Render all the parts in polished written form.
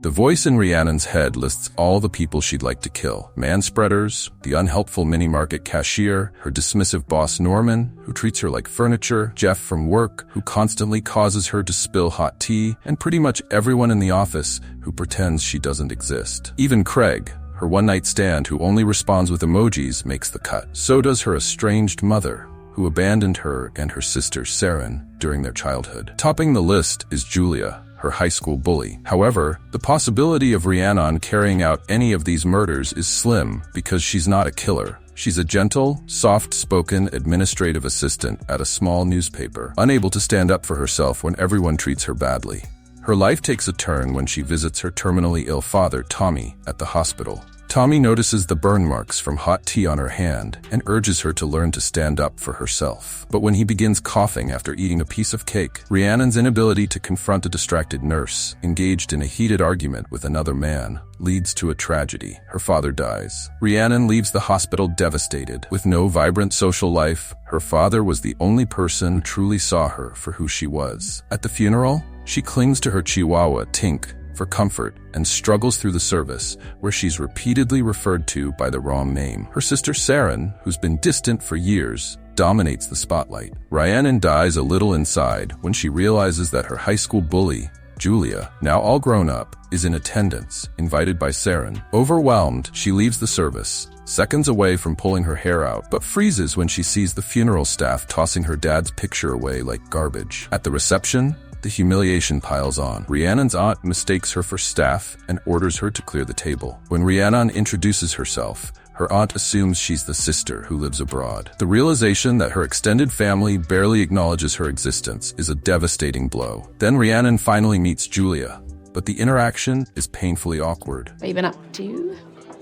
The voice in Rhiannon's head lists all the people she'd like to kill. Manspreaders, the unhelpful mini-market cashier, her dismissive boss Norman, who treats her like furniture, Jeff from work, who constantly causes her to spill hot tea, and pretty much everyone in the office who pretends she doesn't exist. Even Craig, her one-night stand who only responds with emojis, makes the cut. So does her estranged mother, who abandoned her and her sister Saren during their childhood. Topping the list is Julia, her high school bully. However, the possibility of Rhiannon carrying out any of these murders is slim because she's not a killer. She's a gentle, soft-spoken administrative assistant at a small newspaper, unable to stand up for herself when everyone treats her badly. Her life takes a turn when she visits her terminally ill father, Tommy, at the hospital. Tommy notices the burn marks from hot tea on her hand and urges her to learn to stand up for herself. But when he begins coughing after eating a piece of cake, Rhiannon's inability to confront a distracted nurse, engaged in a heated argument with another man, leads to a tragedy. Her father dies. Rhiannon leaves the hospital devastated. With no vibrant social life, her father was the only person who truly saw her for who she was. At the funeral, she clings to her chihuahua, Tink, for comfort and struggles through the service, where she's repeatedly referred to by the wrong name. Her sister Saren, who's been distant for years, dominates the spotlight. Rhiannon dies a little inside when she realizes that her high school bully, Julia, now all grown up, is in attendance, invited by Saren. Overwhelmed, she leaves the service, seconds away from pulling her hair out, but freezes when she sees the funeral staff tossing her dad's picture away like garbage. At the reception, the humiliation piles on. Rhiannon's aunt mistakes her for staff and orders her to clear the table. When Rhiannon introduces herself, her aunt assumes she's the sister who lives abroad. The realization that her extended family barely acknowledges her existence is a devastating blow. Then Rhiannon finally meets Julia, but the interaction is painfully awkward. What have you been up to?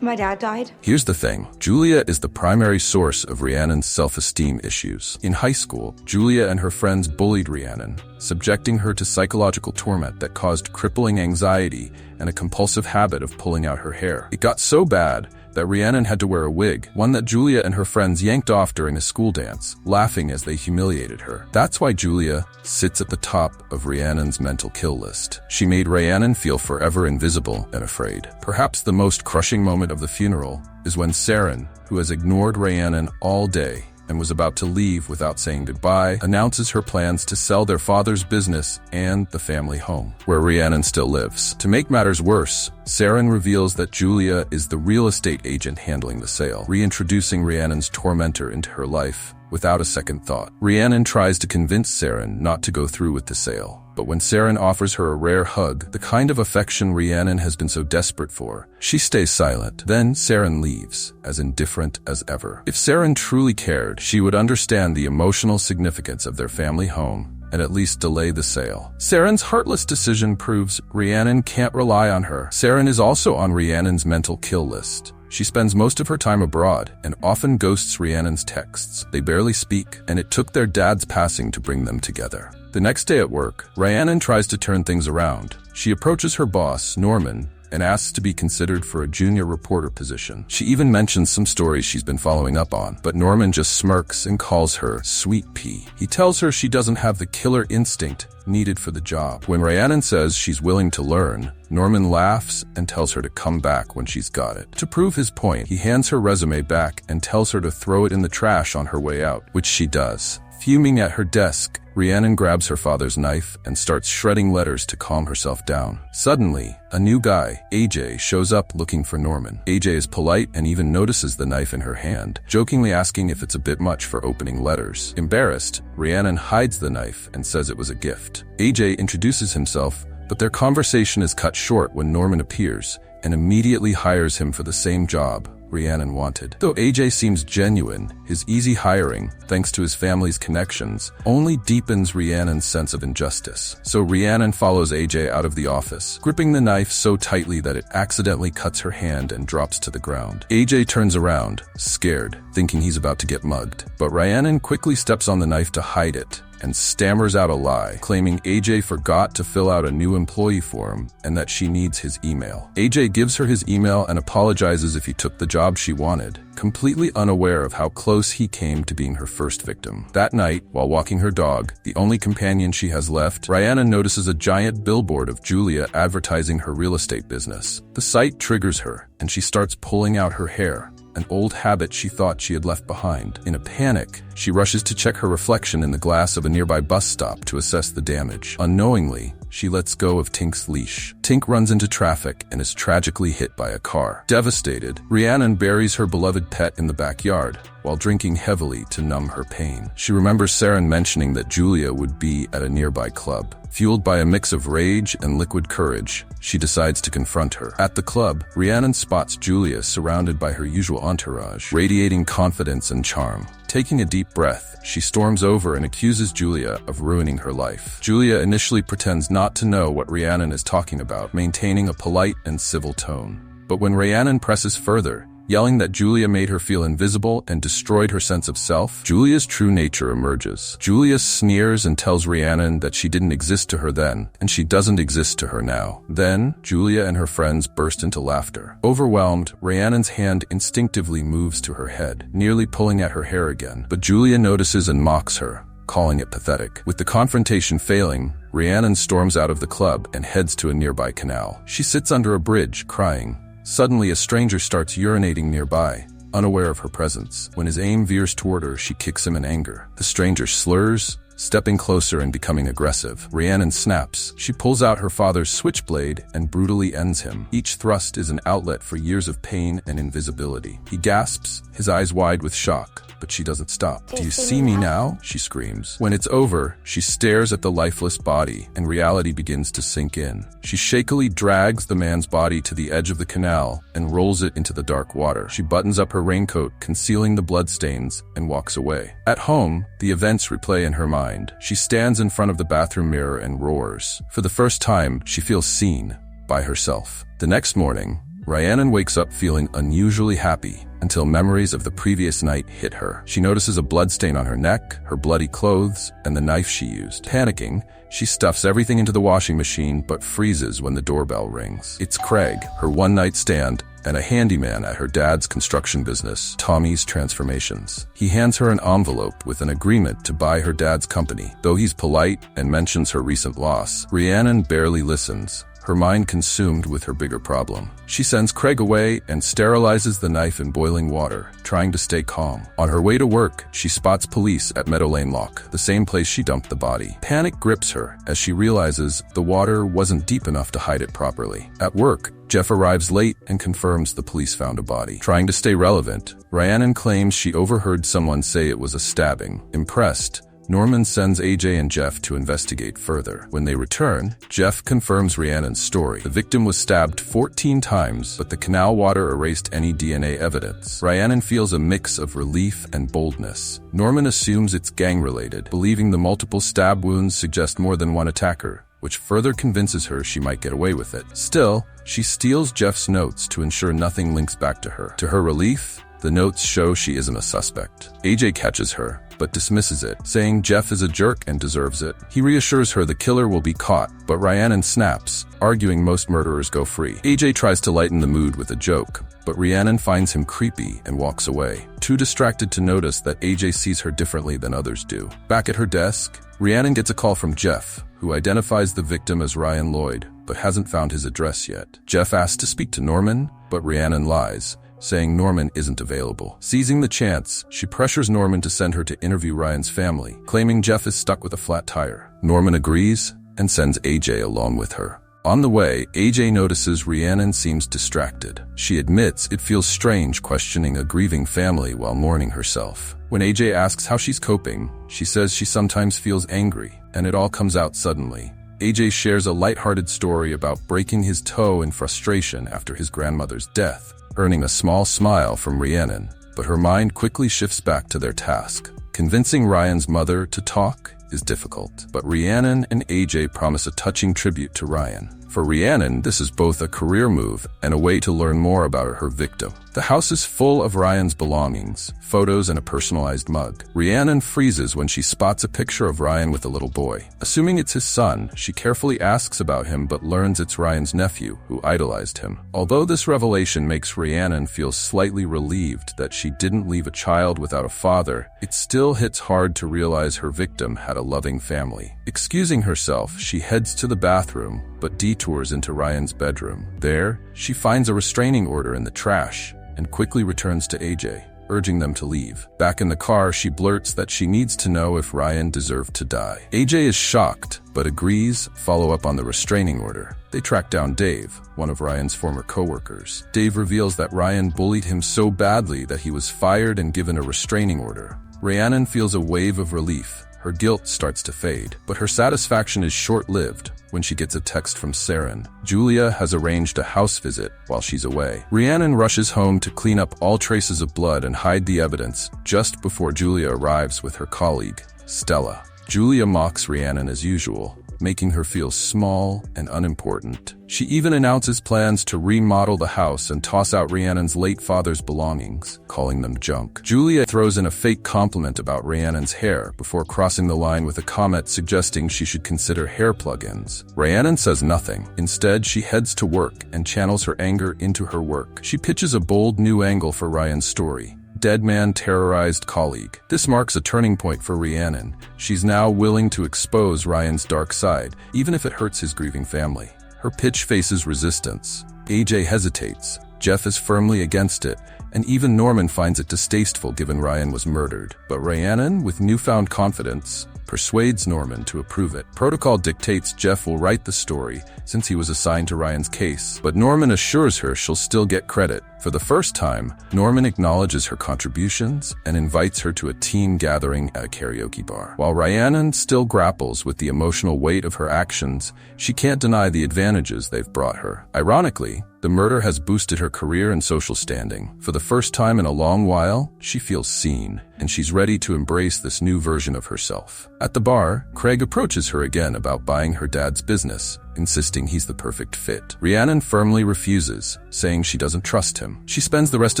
My dad died. Here's the thing. Julia is the primary source of Rhiannon's self-esteem issues. In high school, Julia and her friends bullied Rhiannon, subjecting her to psychological torment that caused crippling anxiety and a compulsive habit of pulling out her hair. It got so bad that Rhiannon had to wear a wig, one that Julia and her friends yanked off during a school dance, laughing as they humiliated her. That's why Julia sits at the top of Rhiannon's mental kill list. She made Rhiannon feel forever invisible and afraid. Perhaps the most crushing moment of the funeral is when Saren, who has ignored Rhiannon all day and was about to leave without saying goodbye, announces her plans to sell their father's business and the family home, where Rhiannon still lives. To make matters worse, Saren reveals that Julia is the real estate agent handling the sale, reintroducing Rhiannon's tormentor into her life without a second thought. Rhiannon tries to convince Saren not to go through with the sale. But when Saren offers her a rare hug, the kind of affection Rhiannon has been so desperate for, she stays silent. Then Saren leaves, as indifferent as ever. If Saren truly cared, she would understand the emotional significance of their family home and at least delay the sale. Saren's heartless decision proves Rhiannon can't rely on her. Saren is also on Rhiannon's mental kill list. She spends most of her time abroad and often ghosts Rhiannon's texts. They barely speak, and it took their dad's passing to bring them together. The next day at work, Rhiannon tries to turn things around. She approaches her boss, Norman, and asks to be considered for a junior reporter position. She even mentions some stories she's been following up on, but Norman just smirks and calls her Sweetpea. He tells her she doesn't have the killer instinct needed for the job. When Rhiannon says she's willing to learn, Norman laughs and tells her to come back when she's got it. To prove his point, he hands her resume back and tells her to throw it in the trash on her way out, which she does. Fuming at her desk, Rhiannon grabs her father's knife and starts shredding letters to calm herself down. Suddenly, a new guy, AJ, shows up looking for Norman. AJ is polite and even notices the knife in her hand, jokingly asking if it's a bit much for opening letters. Embarrassed, Rhiannon hides the knife and says it was a gift. AJ introduces himself, but their conversation is cut short when Norman appears and immediately hires him for the same job Rhiannon wanted. Though AJ seems genuine, his easy hiring, thanks to his family's connections, only deepens Rhiannon's sense of injustice. So Rhiannon follows AJ out of the office, gripping the knife so tightly that it accidentally cuts her hand and drops to the ground. AJ turns around, scared, thinking he's about to get mugged. But Rhiannon quickly steps on the knife to hide it and stammers out a lie, claiming AJ forgot to fill out a new employee form and that she needs his email. AJ gives her his email and apologizes if he took the job job she wanted, completely unaware of how close he came to being her first victim. That night, while walking her dog, the only companion she has left, Rhiannon notices a giant billboard of Julia advertising her real estate business. The sight triggers her, and she starts pulling out her hair, an old habit she thought she had left behind. In a panic, she rushes to check her reflection in the glass of a nearby bus stop to assess the damage. Unknowingly, she lets go of Tink's leash. Tink runs into traffic and is tragically hit by a car. Devastated, Rhiannon buries her beloved pet in the backyard, while drinking heavily to numb her pain. She remembers Saren mentioning that Julia would be at a nearby club. Fueled by a mix of rage and liquid courage, she decides to confront her. At the club, Rhiannon spots Julia surrounded by her usual entourage, radiating confidence and charm. Taking a deep breath, she storms over and accuses Julia of ruining her life. Julia initially pretends not to know what Rhiannon is talking about, maintaining a polite and civil tone. But when Rhiannon presses further, yelling that Julia made her feel invisible and destroyed her sense of self, Julia's true nature emerges. Julia sneers and tells Rhiannon that she didn't exist to her then, and she doesn't exist to her now. Then, Julia and her friends burst into laughter. Overwhelmed, Rhiannon's hand instinctively moves to her head, nearly pulling at her hair again, but Julia notices and mocks her, calling it pathetic. With the confrontation failing, Rhiannon storms out of the club and heads to a nearby canal. She sits under a bridge, crying. Suddenly, a stranger starts urinating nearby, unaware of her presence. When his aim veers toward her, she kicks him in anger. The stranger slurs, stepping closer and becoming aggressive. Rhiannon snaps. She pulls out her father's switchblade and brutally ends him. Each thrust is an outlet for years of pain and invisibility. He gasps, his eyes wide with shock, but she doesn't stop. "Do you see me now?" she screams. When it's over, she stares at the lifeless body, and reality begins to sink in. She shakily drags the man's body to the edge of the canal and rolls it into the dark water. She buttons up her raincoat, concealing the bloodstains, and walks away. At home, the events replay in her mind. She stands in front of the bathroom mirror and roars. For the first time, she feels seen by herself. The next morning, Rhiannon wakes up feeling unusually happy until memories of the previous night hit her. She notices a bloodstain on her neck, her bloody clothes, and the knife she used. Panicking, she stuffs everything into the washing machine but freezes when the doorbell rings. It's Craig, her one-night stand, and a handyman at her dad's construction business, Tommy's Transformations. He hands her an envelope with an agreement to buy her dad's company. Though he's polite and mentions her recent loss, Rhiannon barely listens, her mind consumed with her bigger problem. She sends Craig away and sterilizes the knife in boiling water, trying to stay calm. On her way to work, she spots police at Meadow Lane Lock, the same place she dumped the body. Panic grips her as she realizes the water wasn't deep enough to hide it properly. At work, Jeff arrives late and confirms the police found a body. Trying to stay relevant, Rhiannon claims she overheard someone say it was a stabbing. Impressed, Norman sends AJ and Jeff to investigate further. When they return, Jeff confirms Rhiannon's story. The victim was stabbed 14 times, but the canal water erased any DNA evidence. Rhiannon feels a mix of relief and boldness. Norman assumes it's gang-related, believing the multiple stab wounds suggest more than one attacker, which further convinces her she might get away with it. Still, she steals Jeff's notes to ensure nothing links back to her. To her relief, the notes show she isn't a suspect. AJ catches her, but dismisses it, saying Jeff is a jerk and deserves it. He reassures her the killer will be caught, but Rhiannon snaps, arguing most murderers go free. AJ tries to lighten the mood with a joke, but Rhiannon finds him creepy and walks away, too distracted to notice that AJ sees her differently than others do. Back at her desk, Rhiannon gets a call from Jeff, who identifies the victim as Ryan Lloyd, but hasn't found his address yet. Jeff asks to speak to Norman, but Rhiannon lies, saying Norman isn't available. Seizing the chance, she pressures Norman to send her to interview Ryan's family, claiming Jeff is stuck with a flat tire. Norman agrees and sends AJ along with her. On the way, AJ notices Rhiannon seems distracted. She admits it feels strange questioning a grieving family while mourning herself. When AJ asks how she's coping, she says she sometimes feels angry, and it all comes out suddenly. AJ shares a lighthearted story about breaking his toe in frustration after his grandmother's death, earning a small smile from Rhiannon, but her mind quickly shifts back to their task. Convincing Ryan's mother to talk is difficult, but Rhiannon and AJ promise a touching tribute to Ryan. For Rhiannon, this is both a career move and a way to learn more about her victim. The house is full of Ryan's belongings, photos, and a personalized mug. Rhiannon freezes when she spots a picture of Ryan with a little boy. Assuming it's his son, she carefully asks about him but learns it's Ryan's nephew, who idolized him. Although this revelation makes Rhiannon feel slightly relieved that she didn't leave a child without a father, it still hits hard to realize her victim had a loving family. Excusing herself, she heads to the bathroom, but detours into Ryan's bedroom. There, she finds a restraining order in the trash and quickly returns to AJ, urging them to leave. Back in the car, she blurts that she needs to know if Ryan deserved to die. AJ is shocked, but agrees, follow up on the restraining order. They track down Dave, one of Ryan's former co-workers. Dave reveals that Ryan bullied him so badly that he was fired and given a restraining order. Rhiannon feels a wave of relief. Her guilt starts to fade, but her satisfaction is short-lived when she gets a text from Saren. Julia has arranged a house visit while she's away. Rhiannon rushes home to clean up all traces of blood and hide the evidence just before Julia arrives with her colleague, Stella. Julia mocks Rhiannon as usual, making her feel small and unimportant. She even announces plans to remodel the house and toss out Rhiannon's late father's belongings, calling them junk. Julia throws in a fake compliment about Rhiannon's hair before crossing the line with a comment suggesting she should consider hair plug-ins. Rhiannon says nothing. Instead, she heads to work and channels her anger into her work. She pitches a bold new angle for Ryan's story: dead man terrorized colleague. This marks a turning point for Rhiannon. She's now willing to expose Ryan's dark side, even if it hurts his grieving family. Her pitch faces resistance. AJ hesitates, Jeff is firmly against it, and even Norman finds it distasteful given Ryan was murdered. But Rhiannon, with newfound confidence, persuades Norman to approve it. Protocol dictates Jeff will write the story since he was assigned to Ryan's case, but Norman assures her she'll still get credit. For the first time, Norman acknowledges her contributions and invites her to a team gathering at a karaoke bar. While Rhiannon still grapples with the emotional weight of her actions, she can't deny the advantages they've brought her. Ironically, the murder has boosted her career and social standing. For the first time in a long while, she feels seen, and she's ready to embrace this new version of herself. At the bar, Craig approaches her again about buying her dad's business, insisting he's the perfect fit. Rhiannon firmly refuses, saying she doesn't trust him. She spends the rest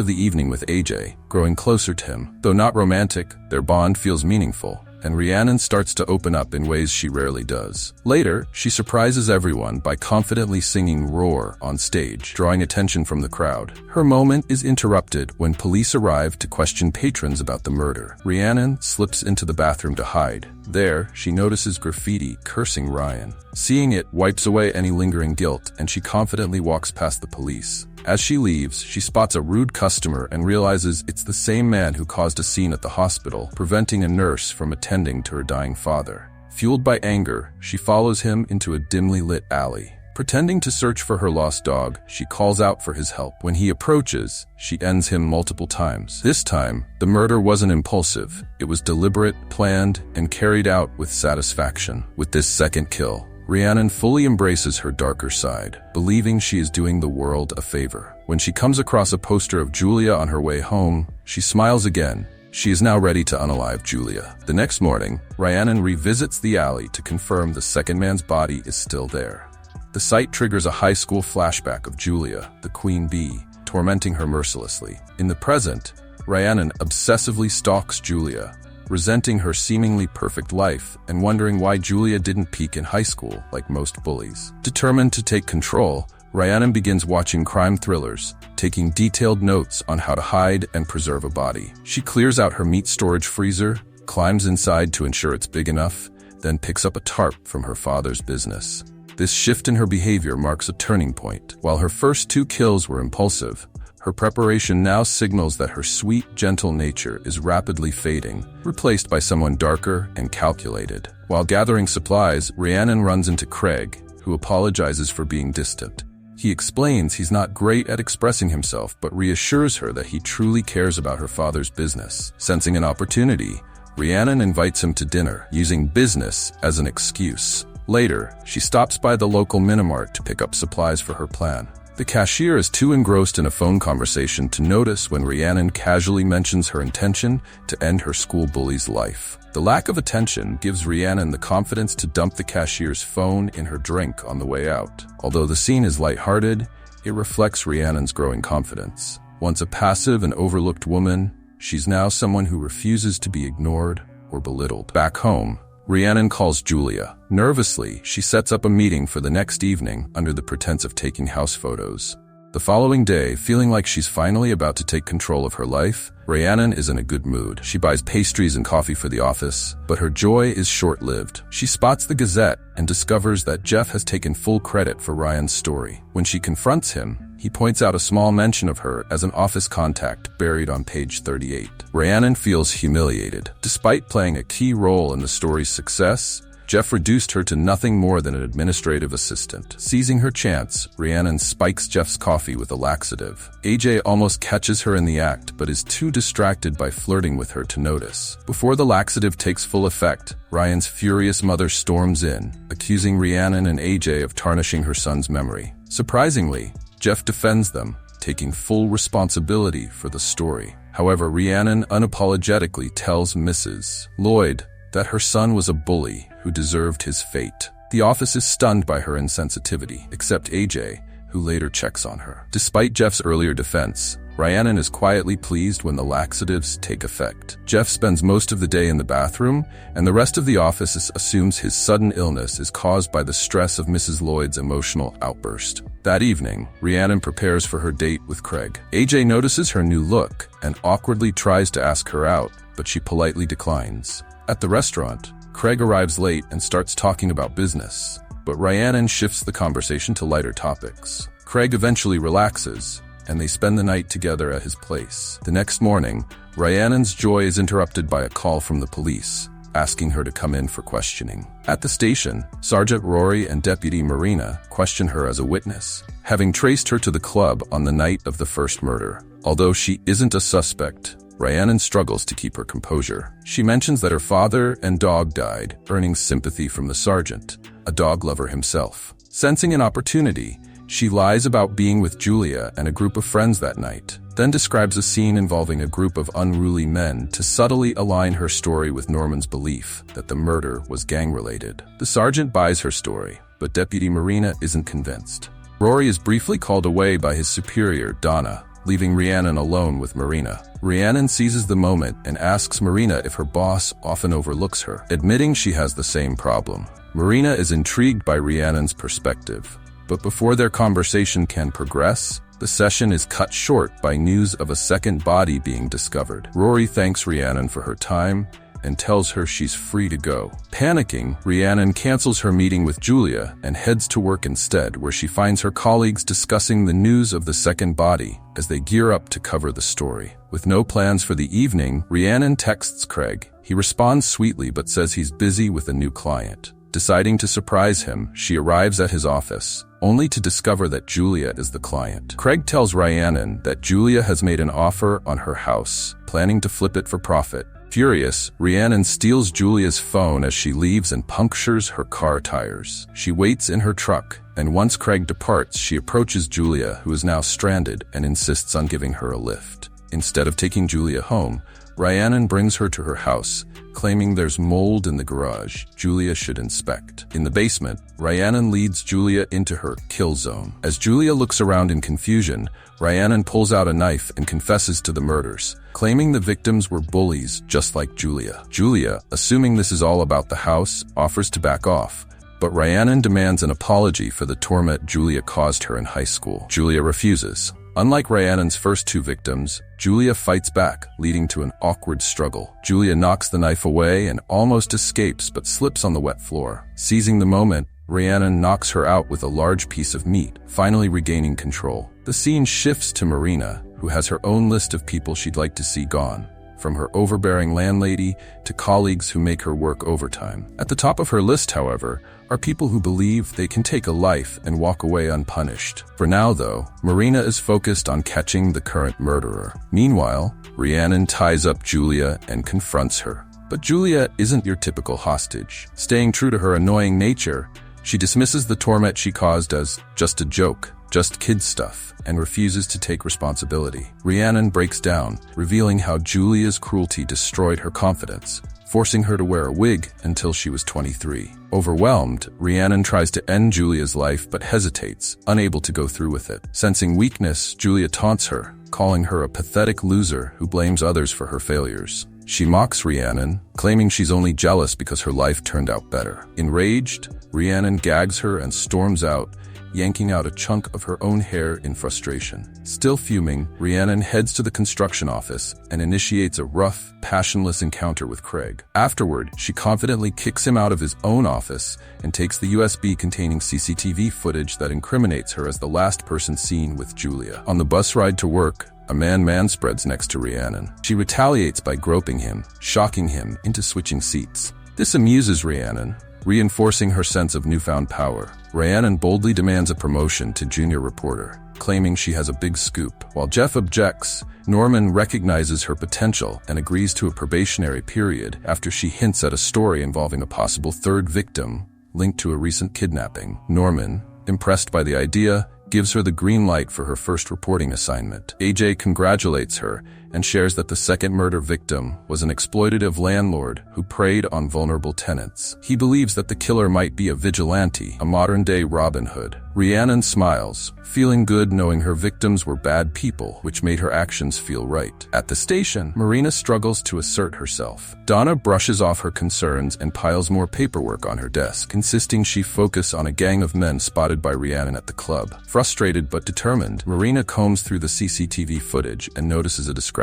of the evening with AJ, growing closer to him. Though not romantic, their bond feels meaningful, and Rhiannon starts to open up in ways she rarely does. Later, she surprises everyone by confidently singing Roar on stage, drawing attention from the crowd. Her moment is interrupted when police arrive to question patrons about the murder. Rhiannon slips into the bathroom to hide. There, she notices graffiti cursing Ryan. Seeing it wipes away any lingering guilt, and she confidently walks past the police. As she leaves, she spots a rude customer and realizes it's the same man who caused a scene at the hospital, preventing a nurse from attending to her dying father. Fueled by anger, she follows him into a dimly lit alley. Pretending to search for her lost dog, she calls out for his help. When he approaches, she ends him multiple times. This time, the murder wasn't impulsive. It was deliberate, planned, and carried out with satisfaction. With this second kill, Rhiannon fully embraces her darker side, believing she is doing the world a favor. When she comes across a poster of Julia on her way home, she smiles again. She is now ready to unalive Julia. The next morning, Rhiannon revisits the alley to confirm the second man's body is still there. The sight triggers a high school flashback of Julia, the queen bee, tormenting her mercilessly. In the present, Rhiannon obsessively stalks Julia, resenting her seemingly perfect life and wondering why Julia didn't peak in high school like most bullies. Determined to take control, Rhiannon begins watching crime thrillers, taking detailed notes on how to hide and preserve a body. She clears out her meat storage freezer, climbs inside to ensure it's big enough, then picks up a tarp from her father's business. This shift in her behavior marks a turning point. While her first two kills were impulsive, her preparation now signals that her sweet, gentle nature is rapidly fading, replaced by someone darker and calculated. While gathering supplies, Rhiannon runs into Craig, who apologizes for being distant. He explains he's not great at expressing himself, but reassures her that he truly cares about her father's business. Sensing an opportunity, Rhiannon invites him to dinner, using business as an excuse. Later, she stops by the local Minimart to pick up supplies for her plan. The cashier is too engrossed in a phone conversation to notice when Rhiannon casually mentions her intention to end her school bully's life. The lack of attention gives Rhiannon the confidence to dump the cashier's phone in her drink on the way out. Although the scene is lighthearted, it reflects Rhiannon's growing confidence. Once a passive and overlooked woman, she's now someone who refuses to be ignored or belittled. Back home, Rhiannon calls Julia. Nervously, she sets up a meeting for the next evening under the pretense of taking house photos. The following day, feeling like she's finally about to take control of her life, Rhiannon is in a good mood. She buys pastries and coffee for the office, but her joy is short-lived. She spots the Gazette and discovers that Jeff has taken full credit for Ryan's story. When she confronts him, he points out a small mention of her as an office contact buried on page 38. Rhiannon feels humiliated. Despite playing a key role in the story's success, Jeff reduced her to nothing more than an administrative assistant. Seizing her chance, Rhiannon spikes Jeff's coffee with a laxative. AJ almost catches her in the act, but is too distracted by flirting with her to notice. Before the laxative takes full effect, Ryan's furious mother storms in, accusing Rhiannon and AJ of tarnishing her son's memory. Surprisingly, Jeff defends them, taking full responsibility for the story. However, Rhiannon unapologetically tells Mrs. Lloyd that her son was a bully who deserved his fate. The office is stunned by her insensitivity, except AJ, who later checks on her. Despite Jeff's earlier defense, Rhiannon is quietly pleased when the laxatives take effect. Jeff spends most of the day in the bathroom, and the rest of the office assumes his sudden illness is caused by the stress of Mrs. Lloyd's emotional outburst. That evening, Rhiannon prepares for her date with Craig. AJ notices her new look and awkwardly tries to ask her out, but she politely declines. At the restaurant, Craig arrives late and starts talking about business, but Rhiannon shifts the conversation to lighter topics. Craig eventually relaxes, and they spend the night together at his place. The next morning, Rhiannon's joy is interrupted by a call from the police, asking her to come in for questioning. At the station, Sergeant Rory and Deputy Marina question her as a witness, having traced her to the club on the night of the first murder. Although she isn't a suspect, Rhiannon struggles to keep her composure. She mentions that her father and dog died, earning sympathy from the sergeant, a dog lover himself. Sensing an opportunity, she lies about being with Julia and a group of friends that night, then describes a scene involving a group of unruly men to subtly align her story with Norman's belief that the murder was gang-related. The sergeant buys her story, but Deputy Marina isn't convinced. Rory is briefly called away by his superior, Donna, leaving Rhiannon alone with Marina. Rhiannon seizes the moment and asks Marina if her boss often overlooks her, admitting she has the same problem. Marina is intrigued by Rhiannon's perspective, but before their conversation can progress, the session is cut short by news of a second body being discovered. Rory thanks Rhiannon for her time and tells her she's free to go. Panicking, Rhiannon cancels her meeting with Julia and heads to work instead, where she finds her colleagues discussing the news of the second body as they gear up to cover the story. With no plans for the evening, Rhiannon texts Craig. He responds sweetly but says he's busy with a new client. Deciding to surprise him, she arrives at his office, only to discover that Julia is the client. Craig tells Rhiannon that Julia has made an offer on her house, planning to flip it for profit. Furious, Rhiannon steals Julia's phone as she leaves and punctures her car tires. She waits in her truck, and once Craig departs, she approaches Julia, who is now stranded, and insists on giving her a lift. Instead of taking Julia home, Rhiannon brings her to her house, claiming there's mold in the garage Julia should inspect. In the basement, Rhiannon leads Julia into her kill zone. As Julia looks around in confusion, Rhiannon pulls out a knife and confesses to the murders, claiming the victims were bullies just like Julia. Julia, assuming this is all about the house, offers to back off, but Rhiannon demands an apology for the torment Julia caused her in high school. Julia refuses. Unlike Rhiannon's first two victims, Julia fights back, leading to an awkward struggle. Julia knocks the knife away and almost escapes but slips on the wet floor. Seizing the moment, Rhiannon knocks her out with a large piece of meat, finally regaining control. The scene shifts to Marina, who has her own list of people she'd like to see gone, from her overbearing landlady to colleagues who make her work overtime. At the top of her list, however, are people who believe they can take a life and walk away unpunished. For now, though, Marina is focused on catching the current murderer. Meanwhile, Rhiannon ties up Julia and confronts her. But Julia isn't your typical hostage. Staying true to her annoying nature, she dismisses the torment she caused as just a joke, just kid stuff, and refuses to take responsibility. Rhiannon breaks down, revealing how Julia's cruelty destroyed her confidence, forcing her to wear a wig until she was 23. Overwhelmed, Rhiannon tries to end Julia's life but hesitates, unable to go through with it. Sensing weakness, Julia taunts her, calling her a pathetic loser who blames others for her failures. She mocks Rhiannon, claiming she's only jealous because her life turned out better. Enraged, Rhiannon gags her and storms out, yanking out a chunk of her own hair in frustration. Still fuming, Rhiannon heads to the construction office and initiates a rough, passionless encounter with Craig. Afterward, she confidently kicks him out of his own office and takes the USB containing CCTV footage that incriminates her as the last person seen with Julia. On the bus ride to work, a man manspreads next to Rhiannon. She retaliates by groping him, shocking him into switching seats. This amuses Rhiannon, reinforcing her sense of newfound power. Rhiannon boldly demands a promotion to junior reporter, claiming she has a big scoop. While Jeff objects, Norman recognizes her potential and agrees to a probationary period after she hints at a story involving a possible third victim linked to a recent kidnapping. Norman, impressed by the idea, gives her the green light for her first reporting assignment. AJ congratulates her and shares that the second murder victim was an exploitative landlord who preyed on vulnerable tenants. He believes that the killer might be a vigilante, a modern-day Robin Hood. Rhiannon smiles, feeling good knowing her victims were bad people, which made her actions feel right. At the station, Marina struggles to assert herself. Donna brushes off her concerns and piles more paperwork on her desk, insisting she focus on a gang of men spotted by Rhiannon at the club. Frustrated but determined, Marina combs through the CCTV footage and notices a discrepancy.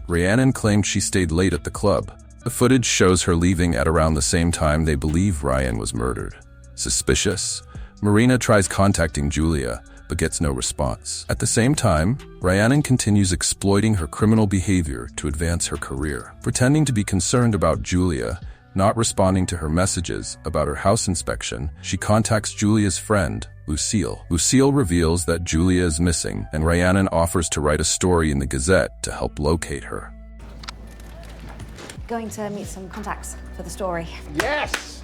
Rhiannon claimed she stayed late at the club. The footage shows her leaving at around the same time they believe Ryan was murdered. Suspicious, Marina tries contacting Julia, but gets no response. At the same time, Rhiannon continues exploiting her criminal behavior to advance her career. Pretending to be concerned about Julia, not responding to her messages about her house inspection, she contacts Julia's friend, Lucille. Lucille reveals that Julia is missing, and Rhiannon offers to write a story in the Gazette to help locate her. Going to meet some contacts for the story. Yes!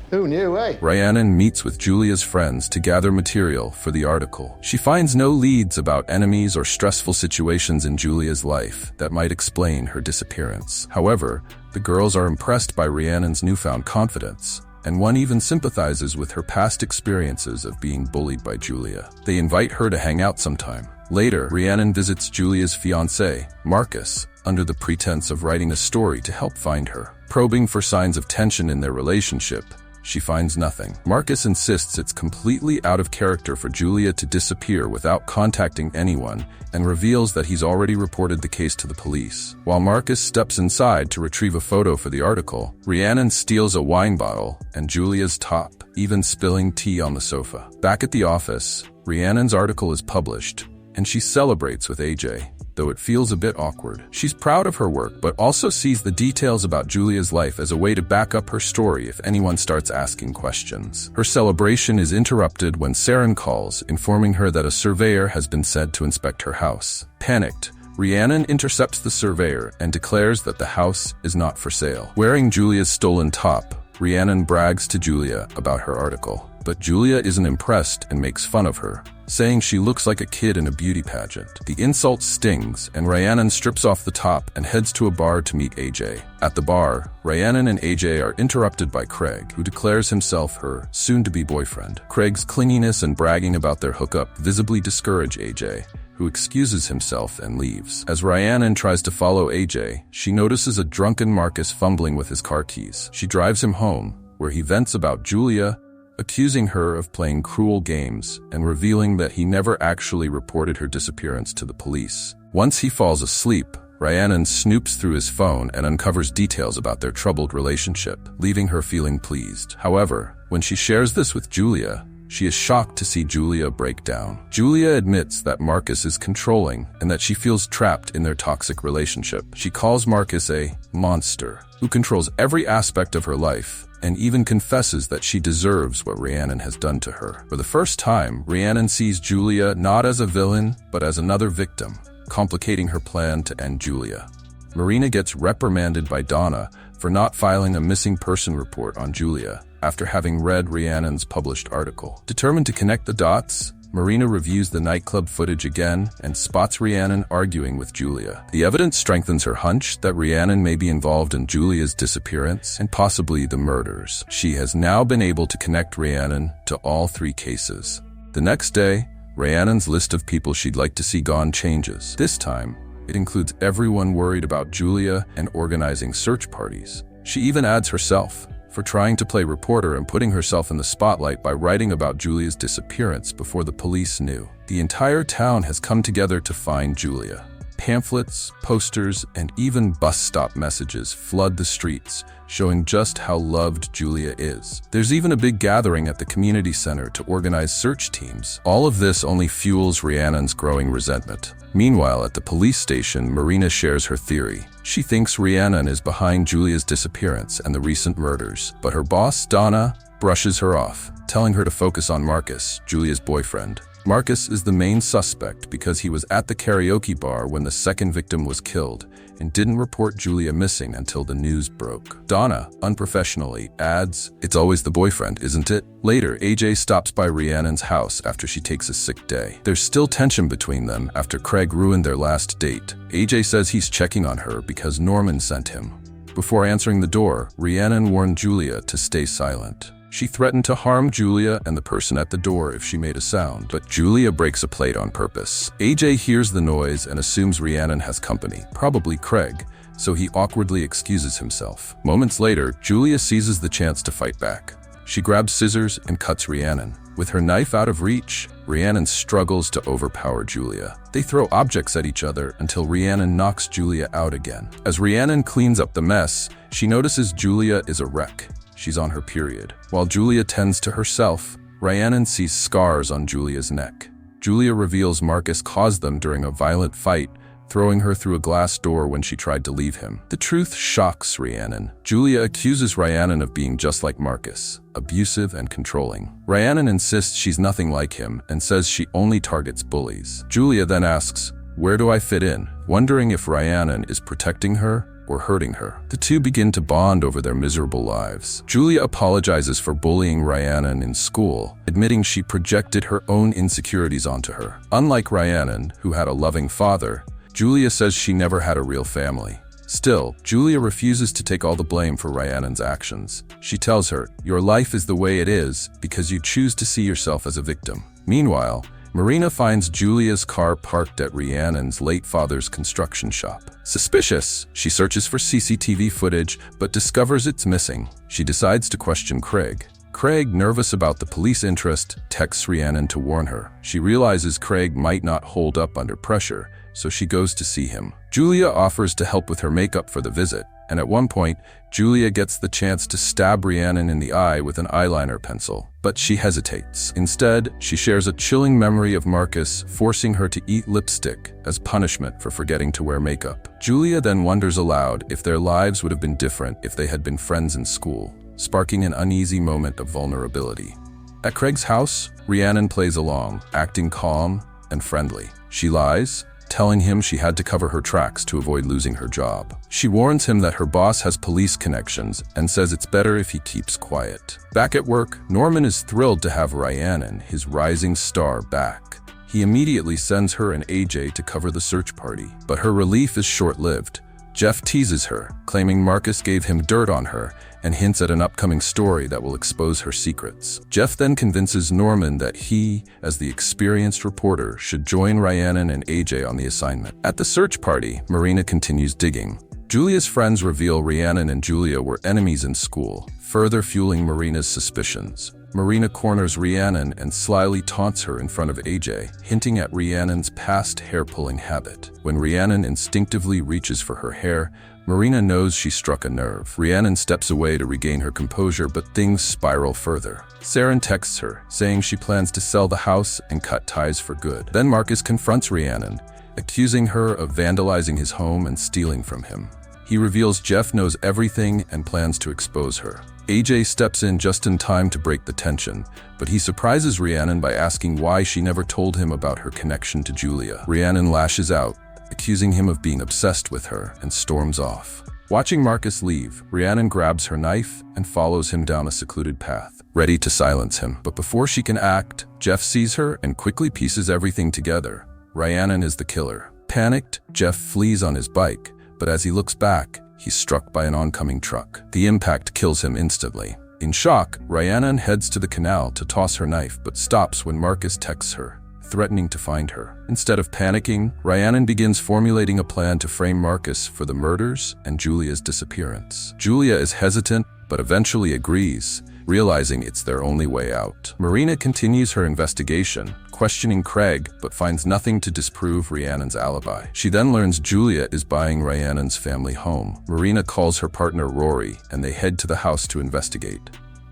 Who knew, eh? Rhiannon meets with Julia's friends to gather material for the article. She finds no leads about enemies or stressful situations in Julia's life that might explain her disappearance. However, the girls are impressed by Rhiannon's newfound confidence, and one even sympathizes with her past experiences of being bullied by Julia. They invite her to hang out sometime. Later, Rhiannon visits Julia's fiancé, Marcus, under the pretense of writing a story to help find her. Probing for signs of tension in their relationship, she finds nothing. Marcus insists it's completely out of character for Julia to disappear without contacting anyone and reveals that he's already reported the case to the police. While Marcus steps inside to retrieve a photo for the article, Rhiannon steals a wine bottle and Julia's top, even spilling tea on the sofa. Back at the office, Rhiannon's article is published, and she celebrates with AJ, though it feels a bit awkward. She's proud of her work, but also sees the details about Julia's life as a way to back up her story if anyone starts asking questions. Her celebration is interrupted when Saren calls, informing her that a surveyor has been sent to inspect her house. Panicked, Rhiannon intercepts the surveyor and declares that the house is not for sale. Wearing Julia's stolen top, Rhiannon brags to Julia about her article, but Julia isn't impressed and makes fun of her, saying she looks like a kid in a beauty pageant. The insult stings, and Rhiannon strips off the top and heads to a bar to meet AJ. At the bar, Rhiannon and AJ are interrupted by Craig, who declares himself her soon-to-be boyfriend. Craig's clinginess and bragging about their hookup visibly discourage AJ, who excuses himself and leaves. As Rhiannon tries to follow AJ, she notices a drunken Marcus fumbling with his car keys. She drives him home, where he vents about Julia, accusing her of playing cruel games and revealing that he never actually reported her disappearance to the police. Once he falls asleep, Rhiannon snoops through his phone and uncovers details about their troubled relationship, leaving her feeling pleased. However, when she shares this with Julia, she is shocked to see Julia break down. Julia admits that Marcus is controlling and that she feels trapped in their toxic relationship. She calls Marcus a monster who controls every aspect of her life, and even confesses that she deserves what Rhiannon has done to her. For the first time, Rhiannon sees Julia not as a villain, but as another victim, complicating her plan to end Julia. Marina gets reprimanded by Donna for not filing a missing person report on Julia after having read Rhiannon's published article. Determined to connect the dots, Marina reviews the nightclub footage again and spots Rhiannon arguing with Julia. The evidence strengthens her hunch that Rhiannon may be involved in Julia's disappearance and possibly the murders. She has now been able to connect Rhiannon to all 3 cases. The next day, Rhiannon's list of people she'd like to see gone changes. This time, it includes everyone worried about Julia and organizing search parties. She even adds herself, for trying to play reporter and putting herself in the spotlight by writing about Julia's disappearance before the police knew. The entire town has come together to find Julia. Pamphlets, posters, and even bus stop messages flood the streets, showing just how loved Julia is. There's even a big gathering at the community center to organize search teams. All of this only fuels Rhiannon's growing resentment. Meanwhile, at the police station, Marina shares her theory. She thinks Rhiannon is behind Julia's disappearance and the recent murders, but her boss, Donna, brushes her off, telling her to focus on Marcus, Julia's boyfriend. Marcus is the main suspect because he was at the karaoke bar when the second victim was killed and didn't report Julia missing until the news broke. Donna, unprofessionally, adds, "It's always the boyfriend, isn't it?" Later, AJ stops by Rhiannon's house after she takes a sick day. There's still tension between them after Craig ruined their last date. AJ says he's checking on her because Norman sent him. Before answering the door, Rhiannon warned Julia to stay silent. She threatened to harm Julia and the person at the door if she made a sound, but Julia breaks a plate on purpose. AJ hears the noise and assumes Rhiannon has company, probably Craig, so he awkwardly excuses himself. Moments later, Julia seizes the chance to fight back. She grabs scissors and cuts Rhiannon. With her knife out of reach, Rhiannon struggles to overpower Julia. They throw objects at each other until Rhiannon knocks Julia out again. As Rhiannon cleans up the mess, she notices Julia is a wreck. She's on her period. While Julia tends to herself, Rhiannon sees scars on Julia's neck. Julia reveals Marcus caused them during a violent fight, throwing her through a glass door when she tried to leave him. The truth shocks Rhiannon. Julia accuses Rhiannon of being just like Marcus, abusive and controlling. Rhiannon insists she's nothing like him and says she only targets bullies. Julia then asks, "Where do I fit in?" wondering if Rhiannon is protecting her or hurting her. The two begin to bond over their miserable lives. Julia apologizes for bullying Rhiannon in school, admitting she projected her own insecurities onto her. Unlike Rhiannon, who had a loving father, Julia says she never had a real family. Still, Julia refuses to take all the blame for Rhiannon's actions. She tells her, "Your life is the way it is because you choose to see yourself as a victim." Meanwhile, Marina finds Julia's car parked at Rhiannon's late father's construction shop. Suspicious, she searches for CCTV footage but discovers it's missing. She decides to question Craig. Craig, nervous about the police interest, texts Rhiannon to warn her. She realizes Craig might not hold up under pressure, so she goes to see him. Julia offers to help with her makeup for the visit, and at one point, Julia gets the chance to stab Rhiannon in the eye with an eyeliner pencil, but she hesitates. Instead, she shares a chilling memory of Marcus forcing her to eat lipstick as punishment for forgetting to wear makeup. Julia then wonders aloud if their lives would have been different if they had been friends in school, sparking an uneasy moment of vulnerability. At Craig's house, Rhiannon plays along, acting calm and friendly. She lies, telling him she had to cover her tracks to avoid losing her job. She warns him that her boss has police connections and says it's better if he keeps quiet. Back at work, Norman is thrilled to have Rhiannon, his rising star, back. He immediately sends her and AJ to cover the search party, but her relief is short-lived. Jeff teases her, claiming Marcus gave him dirt on her and hints at an upcoming story that will expose her secrets. Jeff then convinces Norman that he, as the experienced reporter, should join Rhiannon and AJ on the assignment. At the search party, Marina continues digging. Julia's friends reveal Rhiannon and Julia were enemies in school, further fueling Marina's suspicions. Marina corners Rhiannon and slyly taunts her in front of AJ, hinting at Rhiannon's past hair-pulling habit. When Rhiannon instinctively reaches for her hair, Marina knows she struck a nerve. Rhiannon steps away to regain her composure, but things spiral further. Saren texts her, saying she plans to sell the house and cut ties for good. Then Marcus confronts Rhiannon, accusing her of vandalizing his home and stealing from him. He reveals Jeff knows everything and plans to expose her. AJ steps in just in time to break the tension, but he surprises Rhiannon by asking why she never told him about her connection to Julia. Rhiannon lashes out, accusing him of being obsessed with her, and storms off. Watching Marcus leave, Rhiannon grabs her knife and follows him down a secluded path. ready to silence him. But before she can act, Jeff sees her and quickly pieces everything together. Rhiannon is the killer. Panicked, Jeff flees on his bike, but as he looks back, he's struck by an oncoming truck. The impact kills him instantly. In shock, Rhiannon heads to the canal to toss her knife, but stops when Marcus texts her, threatening to find her. Instead of panicking, Rhiannon begins formulating a plan to frame Marcus for the murders and Julia's disappearance. Julia is hesitant, but eventually agrees, realizing it's their only way out. Marina continues her investigation, questioning Craig, but finds nothing to disprove Rhiannon's alibi. She then learns Julia is buying Rhiannon's family home. Marina calls her partner Rory, and they head to the house to investigate.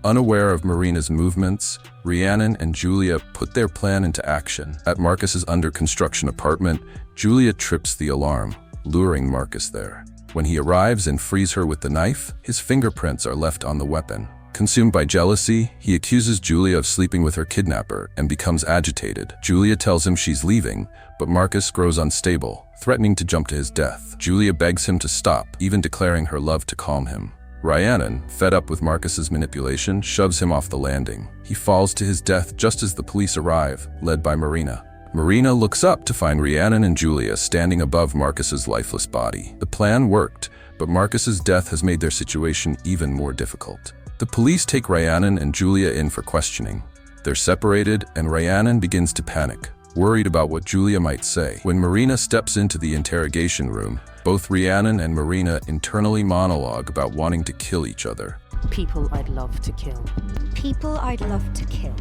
Unaware of Marina's movements, Rhiannon and Julia put their plan into action. At Marcus's under-construction apartment, Julia trips the alarm, luring Marcus there. When he arrives and frees her with the knife, his fingerprints are left on the weapon. Consumed by jealousy, he accuses Julia of sleeping with her kidnapper and becomes agitated. Julia tells him she's leaving, but Marcus grows unstable, threatening to jump to his death. Julia begs him to stop, even declaring her love to calm him. Rhiannon, fed up with Marcus's manipulation, shoves him off the landing. He falls to his death just as the police arrive, led by Marina. Marina looks up to find Rhiannon and Julia standing above Marcus's lifeless body. The plan worked, but Marcus's death has made their situation even more difficult. The police take Rhiannon and Julia in for questioning. They're separated, and Rhiannon begins to panic, worried about what Julia might say. When Marina steps into the interrogation room, both Rhiannon and Marina internally monologue about wanting to kill each other. People I'd love to kill. People I'd love to kill.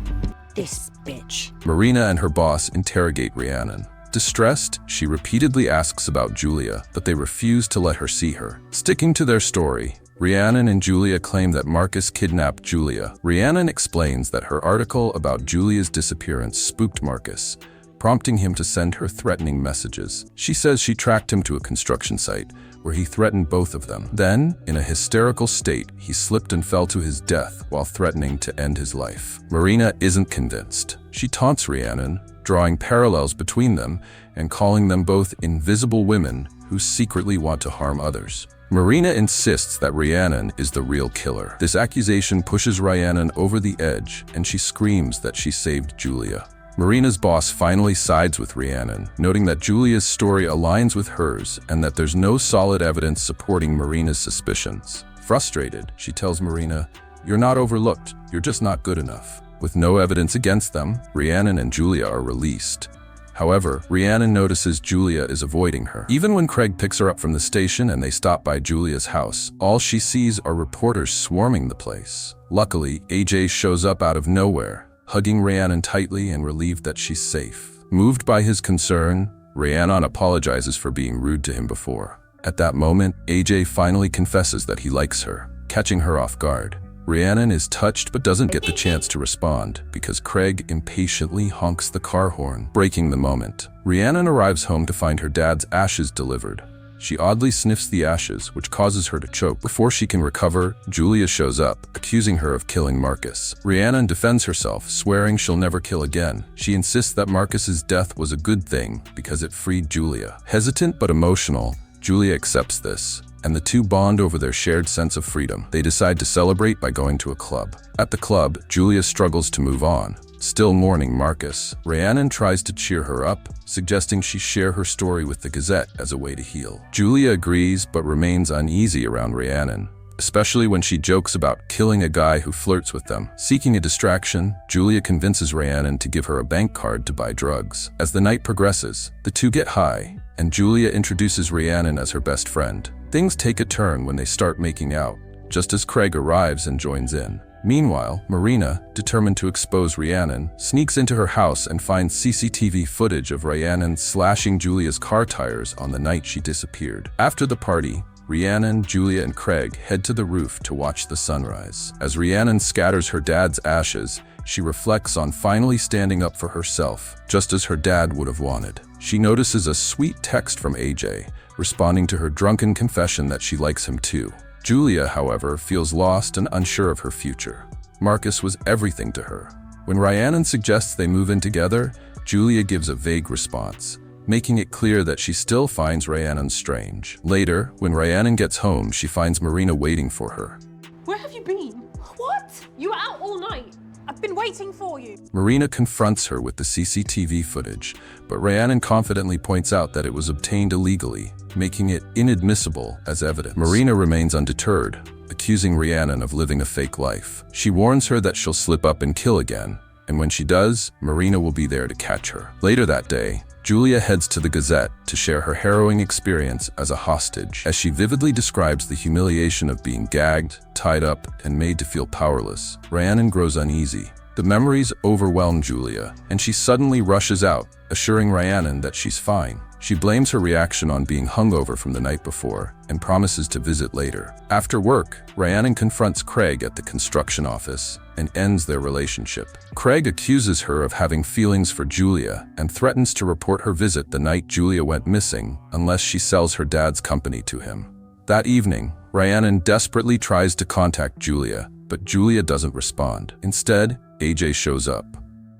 This bitch. Marina and her boss interrogate Rhiannon. Distressed, she repeatedly asks about Julia, but they refuse to let her see her. Sticking to their story, Rhiannon and Julia claim that Marcus kidnapped Julia. Rhiannon explains that her article about Julia's disappearance spooked Marcus, prompting him to send her threatening messages. She says she tracked him to a construction site, where he threatened both of them. Then, in a hysterical state, he slipped and fell to his death while threatening to end his life. Marina isn't convinced. She taunts Rhiannon, drawing parallels between them and calling them both invisible women who secretly want to harm others. Marina insists that Rhiannon is the real killer. This accusation pushes Rhiannon over the edge, and she screams that she saved Julia. Marina's boss finally sides with Rhiannon, noting that Julia's story aligns with hers and that there's no solid evidence supporting Marina's suspicions. Frustrated, she tells Marina, "You're not overlooked, you're just not good enough." With no evidence against them, Rhiannon and Julia are released. However, Rhiannon notices Julia is avoiding her. Even when Craig picks her up from the station and they stop by Julia's house, all she sees are reporters swarming the place. Luckily, AJ shows up out of nowhere, hugging Rhiannon tightly and relieved that she's safe. Moved by his concern, Rhiannon apologizes for being rude to him before. At that moment, AJ finally confesses that he likes her, catching her off guard. Rhiannon is touched but doesn't get the chance to respond because Craig impatiently honks the car horn, breaking the moment. Rhiannon arrives home to find her dad's ashes delivered. She oddly sniffs the ashes, which causes her to choke. Before she can recover, Julia shows up, accusing her of killing Marcus. Rhiannon defends herself, swearing she'll never kill again. She insists that Marcus's death was a good thing because it freed Julia. Hesitant but emotional, Julia accepts this, and the two bond over their shared sense of freedom. They decide to celebrate by going to a club. At the club, Julia struggles to move on. Still mourning Marcus, Rhiannon tries to cheer her up, suggesting she share her story with the Gazette as a way to heal. Julia agrees but remains uneasy around Rhiannon, especially when she jokes about killing a guy who flirts with them. Seeking a distraction, Julia convinces Rhiannon to give her a bank card to buy drugs. As the night progresses, the two get high, and Julia introduces Rhiannon as her best friend. Things take a turn when they start making out, just as Craig arrives and joins in. Meanwhile, Marina, determined to expose Rhiannon, sneaks into her house and finds CCTV footage of Rhiannon slashing Julia's car tires on the night she disappeared. After the party, Rhiannon, Julia, and Craig head to the roof to watch the sunrise. As Rhiannon scatters her dad's ashes, she reflects on finally standing up for herself, just as her dad would have wanted. She notices a sweet text from AJ, responding to her drunken confession that she likes him too. Julia, however, feels lost and unsure of her future. Marcus was everything to her. When Rhiannon suggests they move in together, Julia gives a vague response, making it clear that she still finds Rhiannon strange. Later, when Rhiannon gets home, she finds Marina waiting for her. Where have you been? What? You were out all night. waiting for you. Marina confronts her with the CCTV footage, but Rhiannon confidently points out that it was obtained illegally, making it inadmissible as evidence. Marina remains undeterred, accusing Rhiannon of living a fake life. She warns her that she'll slip up and kill again, and when she does, Marina will be there to catch her. Later that day, Julia heads to the Gazette to share her harrowing experience as a hostage, as she vividly describes the humiliation of being gagged, tied up, and made to feel powerless. Rhiannon grows uneasy. The memories overwhelm Julia, and she suddenly rushes out, assuring Rhiannon that she's fine. She blames her reaction on being hungover from the night before and promises to visit later. After work, Rhiannon confronts Craig at the construction office and ends their relationship. Craig accuses her of having feelings for Julia and threatens to report her visit the night Julia went missing unless she sells her dad's company to him. That evening, Rhiannon desperately tries to contact Julia, but Julia doesn't respond. Instead, AJ shows up.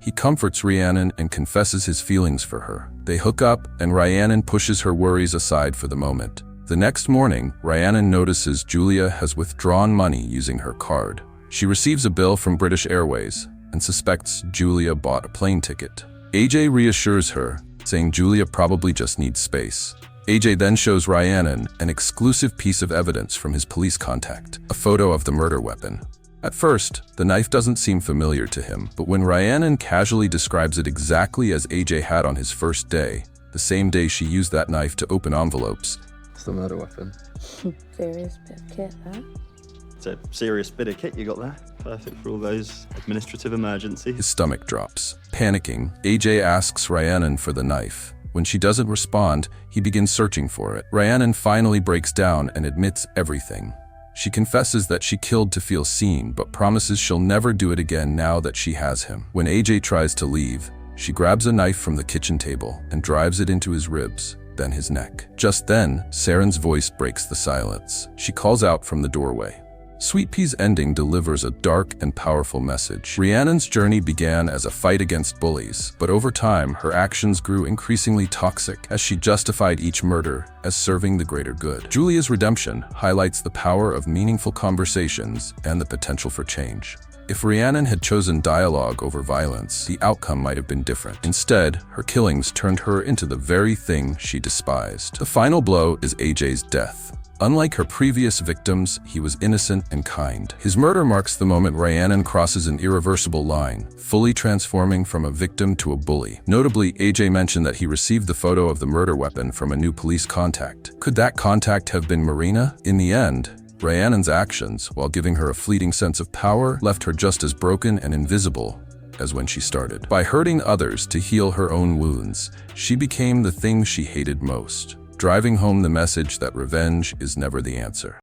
He comforts Rhiannon and confesses his feelings for her. They hook up, and Rhiannon pushes her worries aside for the moment. The next morning, Rhiannon notices Julia has withdrawn money using her card. She receives a bill from British Airways and suspects Julia bought a plane ticket. AJ reassures her, saying Julia probably just needs space. AJ then shows Rhiannon an exclusive piece of evidence from his police contact, a photo of the murder weapon. At first, the knife doesn't seem familiar to him, but when Rhiannon casually describes it exactly as AJ had on his first day, the same day she used that knife to open envelopes. It's the murder weapon. Serious bit of kit, that. It's a serious bit of kit you got there. Perfect for all those administrative emergencies. His stomach drops. Panicking, AJ asks Rhiannon for the knife. When she doesn't respond, he begins searching for it. Rhiannon finally breaks down and admits everything. She confesses that she killed to feel seen, but promises she'll never do it again now that she has him. When AJ tries to leave, she grabs a knife from the kitchen table and drives it into his ribs, then his neck. Just then, Saren's voice breaks the silence. She calls out from the doorway. Sweetpea's ending delivers a dark and powerful message. Rhiannon's journey began as a fight against bullies, but over time, her actions grew increasingly toxic as she justified each murder as serving the greater good. Julia's redemption highlights the power of meaningful conversations and the potential for change. If Rhiannon had chosen dialogue over violence, the outcome might have been different. Instead, her killings turned her into the very thing she despised. The final blow is AJ's death. Unlike her previous victims, he was innocent and kind. His murder marks the moment Rhiannon crosses an irreversible line, fully transforming from a victim to a bully. Notably, AJ mentioned that he received the photo of the murder weapon from a new police contact. Could that contact have been Marina? In the end, Rhiannon's actions, while giving her a fleeting sense of power, left her just as broken and invisible as when she started. By hurting others to heal her own wounds, she became the thing she hated most, driving home the message that revenge is never the answer.